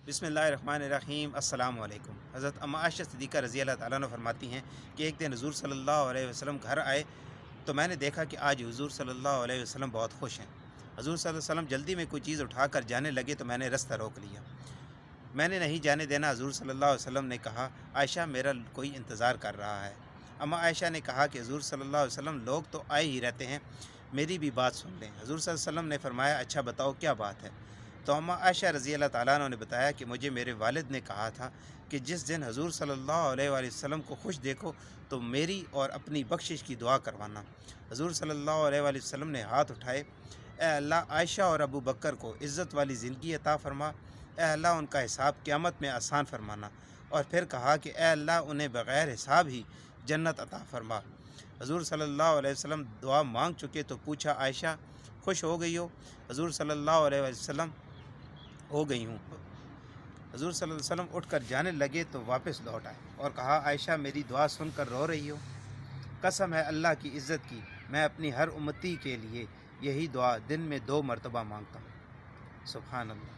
بسم اللہ الرحمن الرحیم۔ السلام علیکم۔ حضرت ام عائشہ صدیقہ رضی اللہ تعالیٰ عنہ فرماتی ہیں کہ ایک دن حضور صلی اللہ علیہ وسلم گھر آئے تو میں نے دیکھا کہ آج حضور صلی اللہ علیہ وسلم بہت خوش ہیں۔ حضور صلی اللہ علیہ وسلم جلدی میں کوئی چیز اٹھا کر جانے لگے تو میں نے رستہ روک لیا۔ میں نے نہیں جانے دینا۔ حضور صلی اللہ علیہ وسلم نے کہا، عائشہ میرا کوئی انتظار کر رہا ہے۔ اما عائشہ نے کہا کہ حضور صلی اللہ علیہ وسلم لوگ تو آئے ہی رہتے ہیں، میری بھی بات سن لیں۔ حضور صلی اللہ علیہ وسلم نے فرمایا، اچھا بتاؤ کیا بات ہے؟ تو اما عائشہ رضی اللہ تعالیٰ عنہ نے بتایا کہ مجھے میرے والد نے کہا تھا کہ جس دن حضور صلی اللہ علیہ وآلہ وسلم کو خوش دیکھو تو میری اور اپنی بخشش کی دعا کروانا۔ حضور صلی اللہ علیہ وآلہ وسلم نے ہاتھ اٹھائے، اے اللہ عائشہ اور ابو بکر کو عزت والی زندگی عطا فرما، اے اللہ ان کا حساب قیامت میں آسان فرمانا، اور پھر کہا کہ اے اللہ انہیں بغیر حساب ہی جنت عطا فرما۔ حضور صلی اللہ علیہ وسلم دعا مانگ چکے تو پوچھا، عائشہ خوش ہو گئی ہو؟ حضور صلی اللہ علیہ وسلم ہو گئی ہوں۔ حضور صلی اللہ علیہ وسلم اٹھ کر جانے لگے تو واپس لوٹ آئے اور کہا، عائشہ میری دعا سن کر رو رہی ہو؟ قسم ہے اللہ کی عزت کی، میں اپنی ہر امتی کے لیے یہی دعا دن میں 2 مرتبہ مانگتا ہوں۔ سبحان اللہ۔